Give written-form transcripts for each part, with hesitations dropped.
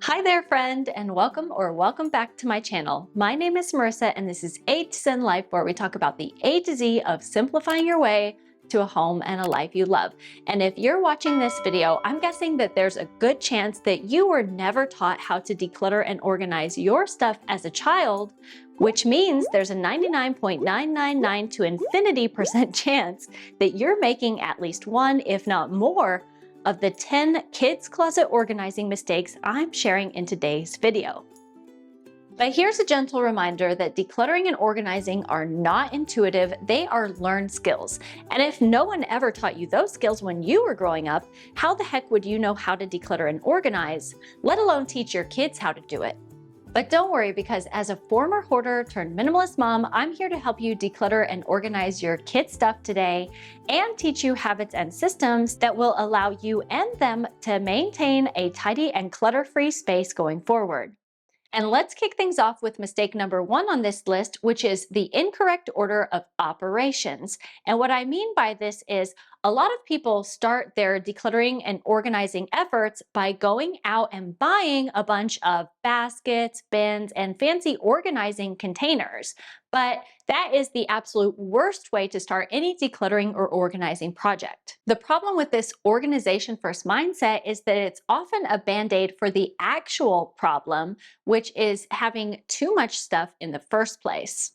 Hi there, friend, and welcome back to my channel. My name is Marissa, and this is A to Zen Life, where we talk about the A to Z of simplifying your way to a home and a life you love. And if you're watching this video, I'm guessing that there's a good chance that you were never taught how to declutter and organize your stuff as a child, which means there's a 99.999 to infinity% chance that you're making at least one, if not more, of the 10 kids' closet organizing mistakes I'm sharing in today's video. But here's a gentle reminder that decluttering and organizing are not intuitive, they are learned skills. And if no one ever taught you those skills when you were growing up, how the heck would you know how to declutter and organize, let alone teach your kids how to do it? But don't worry, because as a former hoarder turned minimalist mom, I'm here to help you declutter and organize your kids' stuff today and teach you habits and systems that will allow you and them to maintain a tidy and clutter-free space going forward. And let's kick things off with mistake number 1 on this list, which is the incorrect order of operations. And what I mean by this is a lot of people start their decluttering and organizing efforts by going out and buying a bunch of baskets, bins, and fancy organizing containers. But that is the absolute worst way to start any decluttering or organizing project. The problem with this organization first mindset is that it's often a band-aid for the actual problem, which is having too much stuff in the first place.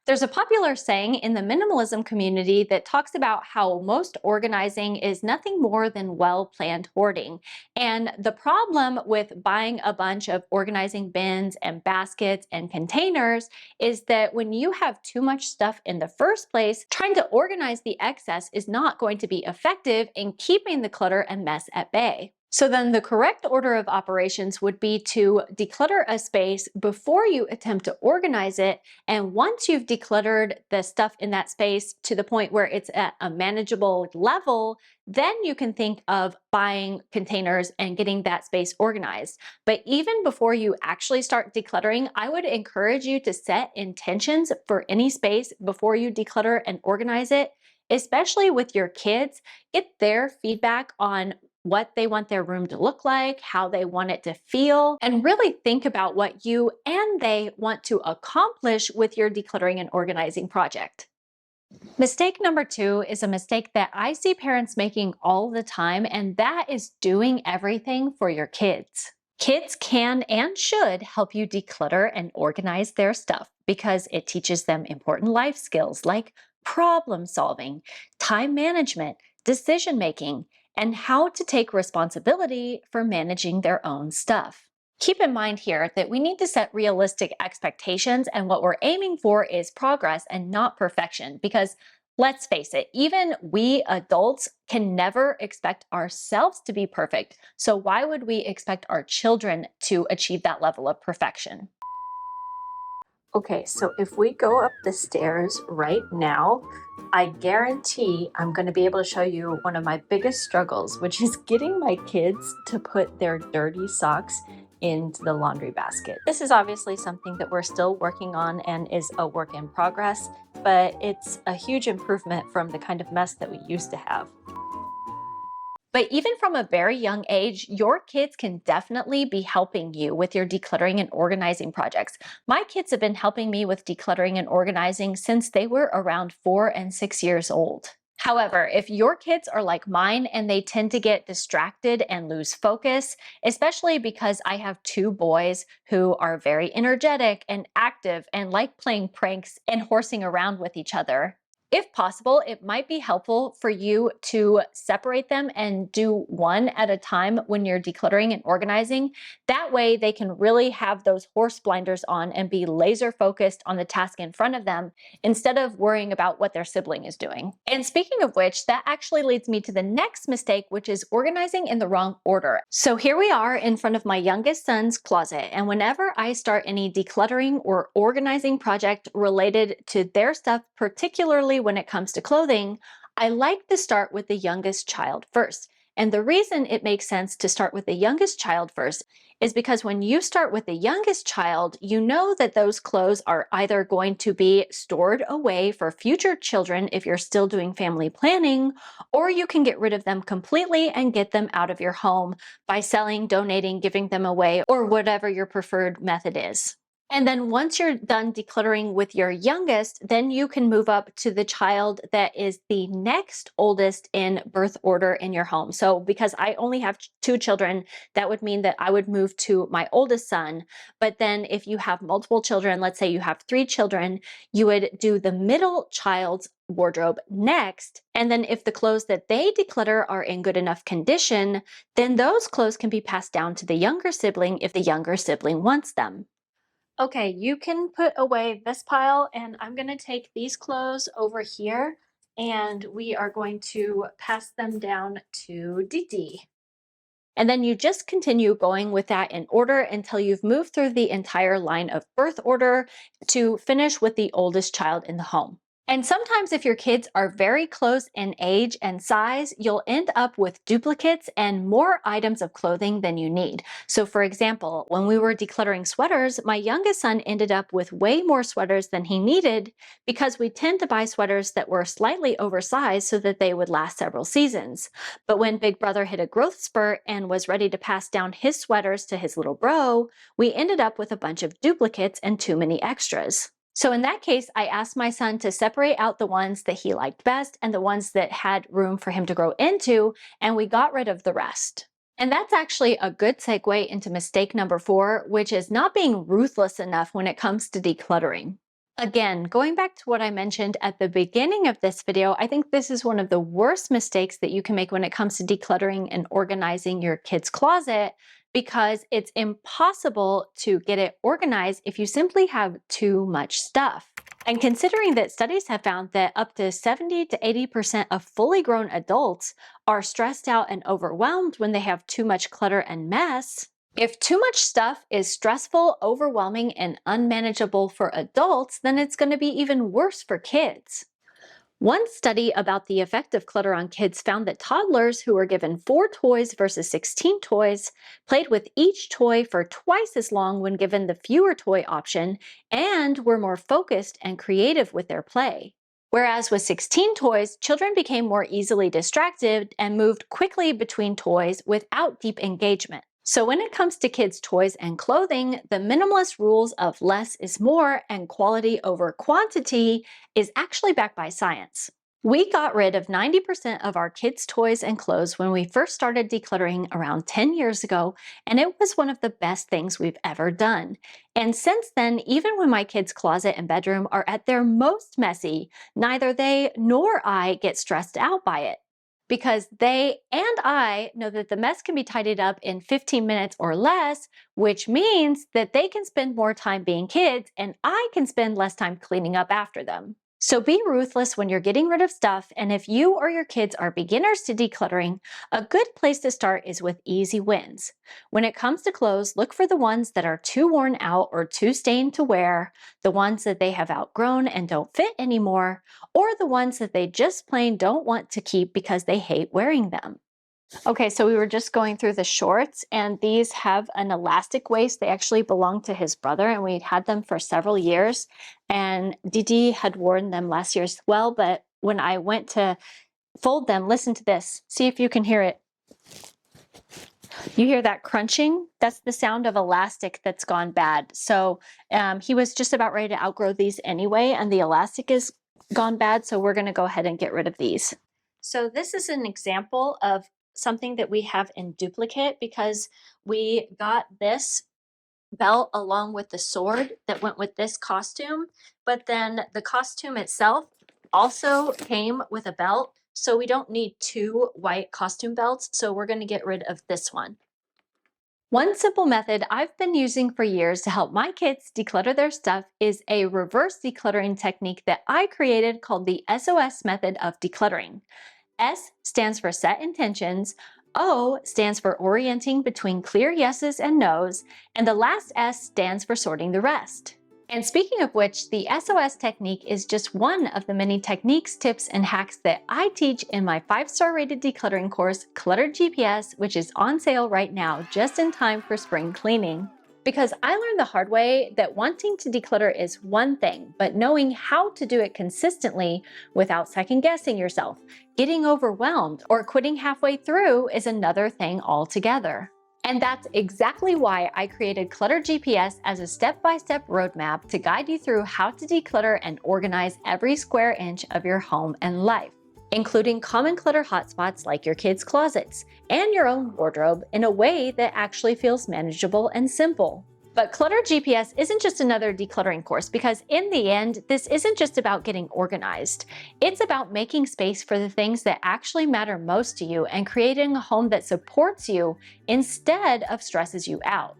There's a popular saying in the minimalism community that talks about how most organizing is nothing more than well-planned hoarding. And the problem with buying a bunch of organizing bins and baskets and containers is that when you have too much stuff in the first place, trying to organize the excess is not going to be effective in keeping the clutter and mess at bay. So then the correct order of operations would be to declutter a space before you attempt to organize it. And once you've decluttered the stuff in that space to the point where it's at a manageable level, then you can think of buying containers and getting that space organized. But even before you actually start decluttering, I would encourage you to set intentions for any space before you declutter and organize it, especially with your kids. Get their feedback on what they want their room to look like, how they want it to feel, and really think about what you and they want to accomplish with your decluttering and organizing project. Mistake number 2 is a mistake that I see parents making all the time, and that is doing everything for your kids. Kids can and should help you declutter and organize their stuff because it teaches them important life skills like problem solving, time management, decision making, and how to take responsibility for managing their own stuff. Keep in mind here that we need to set realistic expectations, and what we're aiming for is progress and not perfection, because let's face it, even we adults can never expect ourselves to be perfect. So why would we expect our children to achieve that level of perfection? Okay, so if we go up the stairs right now, I guarantee I'm going to be able to show you one of my biggest struggles, which is getting my kids to put their dirty socks into the laundry basket. This is obviously something that we're still working on and is a work in progress, but it's a huge improvement from the kind of mess that we used to have. But even from a very young age, your kids can definitely be helping you with your decluttering and organizing projects. My kids have been helping me with decluttering and organizing since they were around 4 and 6 years old. However, if your kids are like mine and they tend to get distracted and lose focus, especially because I have 2 boys who are very energetic and active and like playing pranks and horsing around with each other, if possible, it might be helpful for you to separate them and do one at a time when you're decluttering and organizing. That way they can really have those horse blinders on and be laser focused on the task in front of them instead of worrying about what their sibling is doing. And speaking of which, that actually leads me to the next mistake, which is organizing in the wrong order. So here we are in front of my youngest son's closet, and whenever I start any decluttering or organizing project related to their stuff, particularly when it comes to clothing, I like to start with the youngest child first. And the reason it makes sense to start with the youngest child first is because when you start with the youngest child, you know that those clothes are either going to be stored away for future children if you're still doing family planning, or you can get rid of them completely and get them out of your home by selling, donating, giving them away, or whatever your preferred method is. And then once you're done decluttering with your youngest, then you can move up to the child that is the next oldest in birth order in your home. So because I only have two children, that would mean that I would move to my oldest son. But then if you have multiple children, let's say you have three children, you would do the middle child's wardrobe next. And then if the clothes that they declutter are in good enough condition, then those clothes can be passed down to the younger sibling if the younger sibling wants them. Okay, you can put away this pile, and I'm going to take these clothes over here and we are going to pass them down to Didi. And then you just continue going with that in order until you've moved through the entire line of birth order to finish with the oldest child in the home. And sometimes if your kids are very close in age and size, you'll end up with duplicates and more items of clothing than you need. So for example, when we were decluttering sweaters, my youngest son ended up with way more sweaters than he needed because we tend to buy sweaters that were slightly oversized so that they would last several seasons. But when Big Brother hit a growth spurt and was ready to pass down his sweaters to his little bro, we ended up with a bunch of duplicates and too many extras. So in that case, I asked my son to separate out the ones that he liked best and the ones that had room for him to grow into, and we got rid of the rest. And that's actually a good segue into mistake number 4, which is not being ruthless enough when it comes to decluttering. Again, going back to what I mentioned at the beginning of this video, I think this is one of the worst mistakes that you can make when it comes to decluttering and organizing your kid's closet, because it's impossible to get it organized if you simply have too much stuff. And considering that studies have found that up to 70 to 80% of fully grown adults are stressed out and overwhelmed when they have too much clutter and mess, if too much stuff is stressful, overwhelming, and unmanageable for adults, then it's going to be even worse for kids. One study about the effect of clutter on kids found that toddlers who were given 4 toys versus 16 toys played with each toy for twice as long when given the fewer toy option and were more focused and creative with their play. Whereas with 16 toys, children became more easily distracted and moved quickly between toys without deep engagement. So when it comes to kids' toys and clothing, the minimalist rules of less is more and quality over quantity is actually backed by science. We got rid of 90% of our kids' toys and clothes when we first started decluttering around 10 years ago, and it was one of the best things we've ever done. And since then, even when my kids' closet and bedroom are at their most messy, neither they nor I get stressed out by it, because they and I know that the mess can be tidied up in 15 minutes or less, which means that they can spend more time being kids and I can spend less time cleaning up after them. So be ruthless when you're getting rid of stuff, and if you or your kids are beginners to decluttering, a good place to start is with easy wins. When it comes to clothes, look for the ones that are too worn out or too stained to wear, the ones that they have outgrown and don't fit anymore, or the ones that they just plain don't want to keep because they hate wearing them. Okay, so we were just going through the shorts, and these have an elastic waist. They actually belong to his brother, and we had them for several years. And Didi had worn them last year as well, but when I went to fold them, listen to this. See if you can hear it. You hear that crunching? That's the sound of elastic that's gone bad. So he was just about ready to outgrow these anyway, and the elastic is gone bad, so we're gonna go ahead and get rid of these. So this is an example of something that we have in duplicate because we got this belt along with the sword that went with this costume, but then the costume itself also came with a belt, so we don't need 2 white costume belts, so we're going to get rid of this one. One simple method I've been using for years to help my kids declutter their stuff is a reverse decluttering technique that I created called the SOS method of decluttering. S stands for set intentions, O stands for orienting between clear yeses and nos, and the last S stands for sorting the rest. And speaking of which, the SOS technique is just one of the many techniques, tips, and hacks that I teach in my 5-star rated decluttering course, Cluttered GPS, which is on sale right now, just in time for spring cleaning. Because I learned the hard way that wanting to declutter is one thing, but knowing how to do it consistently without second guessing yourself, getting overwhelmed, or quitting halfway through is another thing altogether. And that's exactly why I created Clutter GPS as a step-by-step roadmap to guide you through how to declutter and organize every square inch of your home and life, including common clutter hotspots like your kids' closets and your own wardrobe in a way that actually feels manageable and simple. But Clutter GPS isn't just another decluttering course, because in the end, this isn't just about getting organized. It's about making space for the things that actually matter most to you and creating a home that supports you instead of stresses you out,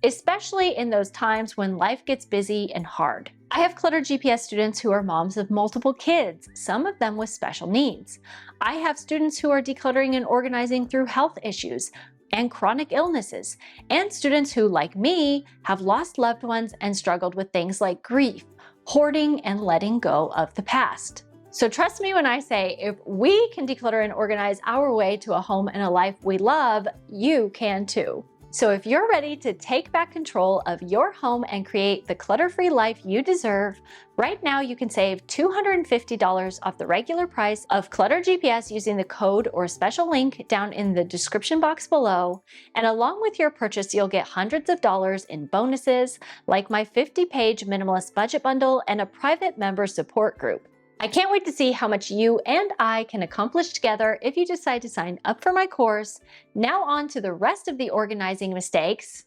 especially in those times when life gets busy and hard. I have Clutter GPS students who are moms of multiple kids, some of them with special needs. I have students who are decluttering and organizing through health issues and chronic illnesses, and students who, like me, have lost loved ones and struggled with things like grief, hoarding, and letting go of the past. So trust me when I say, if we can declutter and organize our way to a home and a life we love, you can too. So if you're ready to take back control of your home and create the clutter-free life you deserve, right now you can save $250 off the regular price of Clutter GPS using the code or special link down in the description box below. And along with your purchase, you'll get hundreds of dollars in bonuses, like my 50-page minimalist budget bundle and a private member support group. I can't wait to see how much you and I can accomplish together if you decide to sign up for my course. Now on to the rest of the organizing mistakes,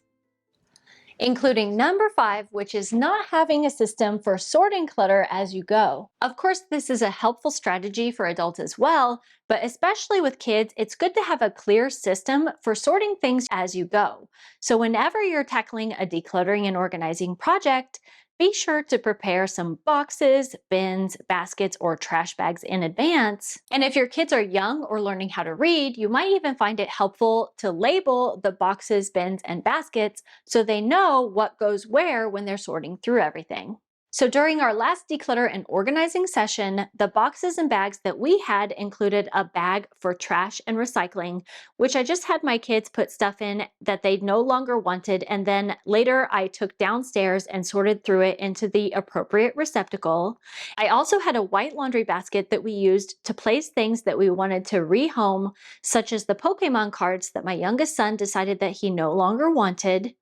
including number 5, which is not having a system for sorting clutter as you go. Of course, this is a helpful strategy for adults as well, but especially with kids, it's good to have a clear system for sorting things as you go. So whenever you're tackling a decluttering and organizing project, be sure to prepare some boxes, bins, baskets, or trash bags in advance. And if your kids are young or learning how to read, you might even find it helpful to label the boxes, bins, and baskets so they know what goes where when they're sorting through everything. So during our last declutter and organizing session, the boxes and bags that we had included a bag for trash and recycling, which I just had my kids put stuff in that they no longer wanted, and then later I took downstairs and sorted through it into the appropriate receptacle. I also had a white laundry basket that we used to place things that we wanted to rehome, such as the Pokemon cards that my youngest son decided that he no longer wanted.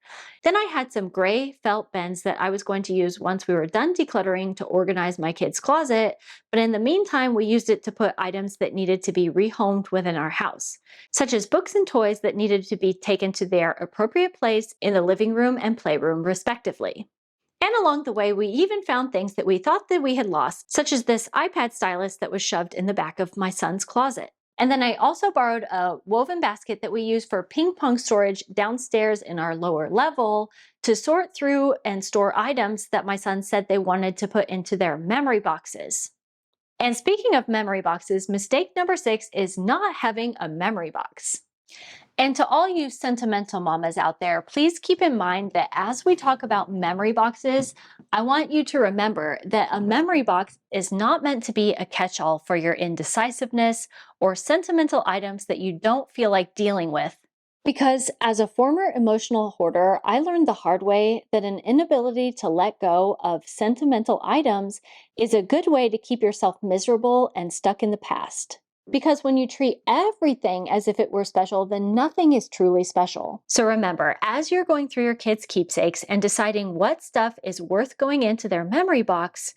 Then I had some gray felt bins that I was going to use once we were done decluttering to organize my kids' closet, but in the meantime, we used it to put items that needed to be rehomed within our house, such as books and toys that needed to be taken to their appropriate place in the living room and playroom, respectively. And along the way, we even found things that we thought that we had lost, such as this iPad stylus that was shoved in the back of my son's closet. And then I also borrowed a woven basket that we use for ping pong storage downstairs in our lower level to sort through and store items that my son said they wanted to put into their memory boxes. And speaking of memory boxes, mistake number 6 is not having a memory box. And to all you sentimental mamas out there, please keep in mind that as we talk about memory boxes, I want you to remember that a memory box is not meant to be a catch-all for your indecisiveness or sentimental items that you don't feel like dealing with. Because as a former emotional hoarder, I learned the hard way that an inability to let go of sentimental items is a good way to keep yourself miserable and stuck in the past. Because when you treat everything as if it were special, then nothing is truly special. So remember, as you're going through your kids' keepsakes and deciding what stuff is worth going into their memory box,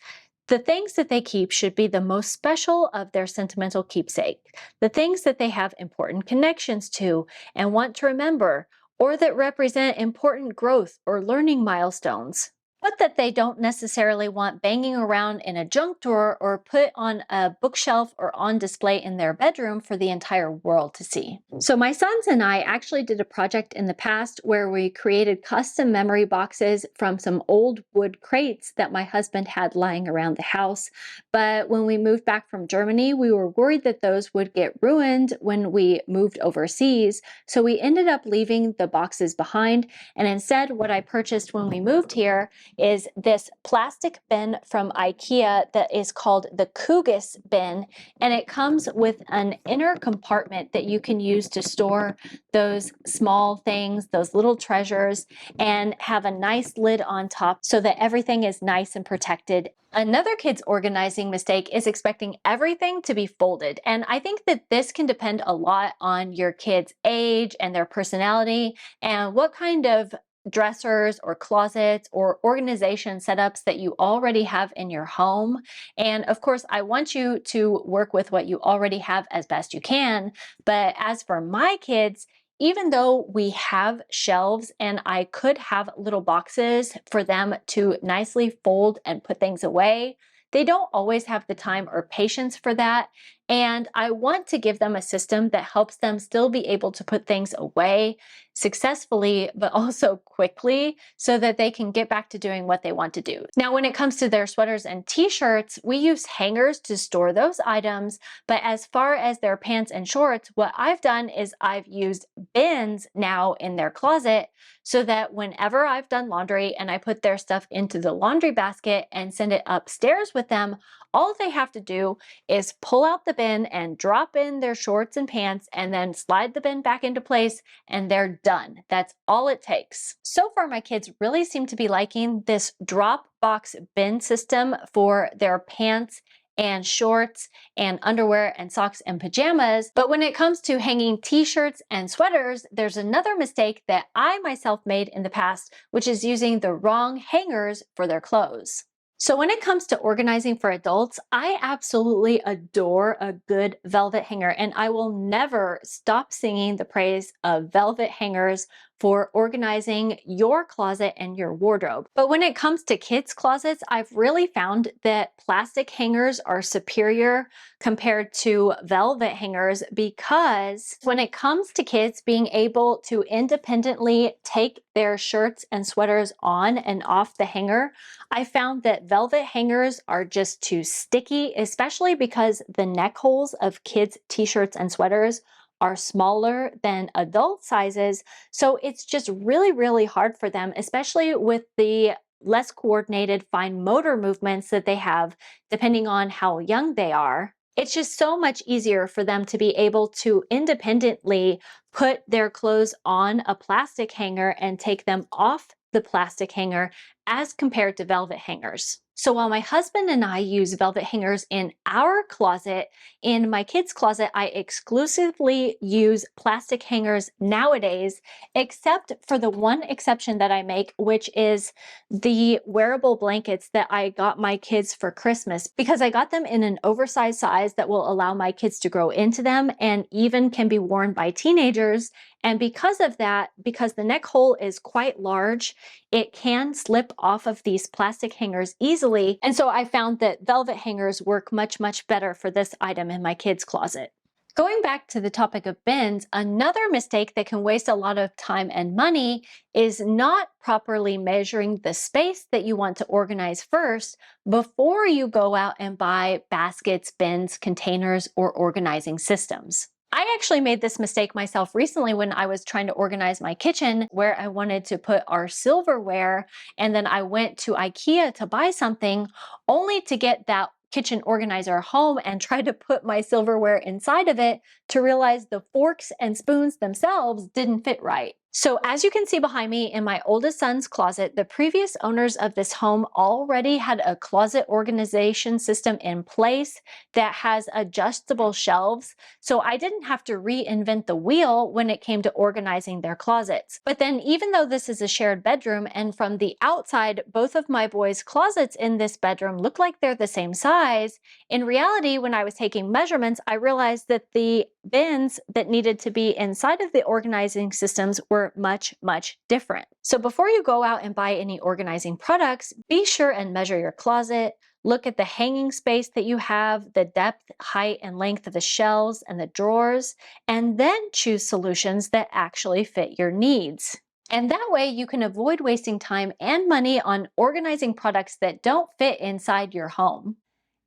the things that they keep should be the most special of their sentimental keepsake, the things that they have important connections to and want to remember, or that represent important growth or learning milestones, but that they don't necessarily want banging around in a junk drawer or put on a bookshelf or on display in their bedroom for the entire world to see. So my sons and I actually did a project in the past where we created custom memory boxes from some old wood crates that my husband had lying around the house. But when we moved back from Germany, we were worried that those would get ruined when we moved overseas. So we ended up leaving the boxes behind. And instead, what I purchased when we moved here is this plastic bin from IKEA that is called the Kugis bin, and it comes with an inner compartment that you can use to store those small things, those little treasures, and have a nice lid on top so that everything is nice and protected. Another kid's organizing mistake is expecting everything to be folded. And I think that this can depend a lot on your kid's age and their personality and what kind of dressers or closets or organization setups that you already have in your home. And of course, I want you to work with what you already have as best you can. But as for my kids, even though we have shelves and I could have little boxes for them to nicely fold and put things away, they don't always have the time or patience for that. And I want to give them a system that helps them still be able to put things away successfully, but also quickly so that they can get back to doing what they want to do. Now, when it comes to their sweaters and t-shirts, we use hangers to store those items. But as far as their pants and shorts, what I've done is I've used bins now in their closet so that whenever I've done laundry and I put their stuff into the laundry basket and send it upstairs with them, all they have to do is pull out the bin and drop in their shorts and pants and then slide the bin back into place and they're done. That's all it takes. So far, my kids really seem to be liking this drop box bin system for their pants and shorts and underwear and socks and pajamas. But when it comes to hanging t-shirts and sweaters, there's another mistake that I myself made in the past, which is using the wrong hangers for their clothes. So when it comes to organizing for adults, I absolutely adore a good velvet hanger, and I will never stop singing the praise of velvet hangers for organizing your closet and your wardrobe. But when it comes to kids' closets, I've really found that plastic hangers are superior compared to velvet hangers because when it comes to kids being able to independently take their shirts and sweaters on and off the hanger, I found that velvet hangers are just too sticky, especially because the neck holes of kids' t-shirts and sweaters are smaller than adult sizes. So it's just really, really hard for them, especially with the less coordinated fine motor movements that they have, depending on how young they are. It's just so much easier for them to be able to independently put their clothes on a plastic hanger and take them off the plastic hanger as compared to velvet hangers. So while my husband and I use velvet hangers in our closet, in my kids' closet, I exclusively use plastic hangers nowadays, except for the one exception that I make, which is the wearable blankets that I got my kids for Christmas, because I got them in an oversized size that will allow my kids to grow into them and even can be worn by teenagers. And because of that, because the neck hole is quite large, it can slip off of these plastic hangers easily. And so I found that velvet hangers work much, much better for this item in my kids' closet. Going back to the topic of bins, another mistake that can waste a lot of time and money is not properly measuring the space that you want to organize first before you go out and buy baskets, bins, containers, or organizing systems. I actually made this mistake myself recently when I was trying to organize my kitchen, where I wanted to put our silverware, and then I went to IKEA to buy something only to get that kitchen organizer home and try to put my silverware inside of it to realize the forks and spoons themselves didn't fit right. So as you can see behind me in my oldest son's closet, the previous owners of this home already had a closet organization system in place that has adjustable shelves. So I didn't have to reinvent the wheel when it came to organizing their closets. But then even though this is a shared bedroom and from the outside, both of my boys' closets in this bedroom look like they're the same size, in reality, when I was taking measurements, I realized that the bins that needed to be inside of the organizing systems were much, much different. So before you go out and buy any organizing products, be sure and measure your closet. Look at the hanging space that you have, the depth, height, and length of the shelves and the drawers, and then choose solutions that actually fit your needs. And that way you can avoid wasting time and money on organizing products that don't fit inside your home.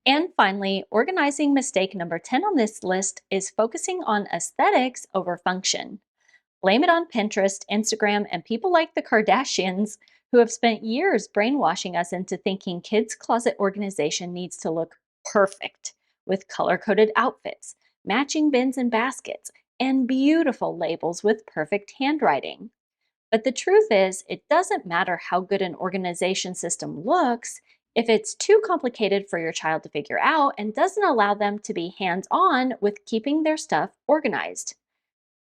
And finally, organizing mistake number 10 on this list is focusing on aesthetics over function. Blame it on Pinterest, Instagram, and people like the Kardashians who have spent years brainwashing us into thinking kids' closet organization needs to look perfect with color coded outfits, matching bins and baskets, and beautiful labels with perfect handwriting. But the truth is, it doesn't matter how good an organization system looks if it's too complicated for your child to figure out and doesn't allow them to be hands on with keeping their stuff organized.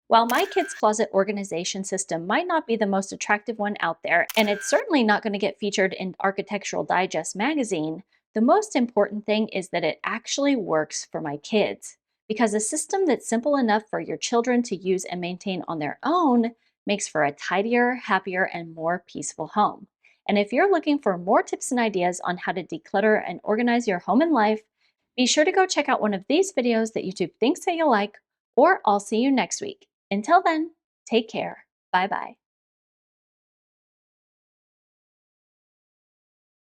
While my kids' closet organization system might not be the most attractive one out there, and it's certainly not going to get featured in Architectural Digest magazine, the most important thing is that it actually works for my kids. Because a system that's simple enough for your children to use and maintain on their own makes for a tidier, happier, and more peaceful home. And if you're looking for more tips and ideas on how to declutter and organize your home and life, be sure to go check out one of these videos that YouTube thinks that you'll like, or I'll see you next week. Until then, take care. Bye bye.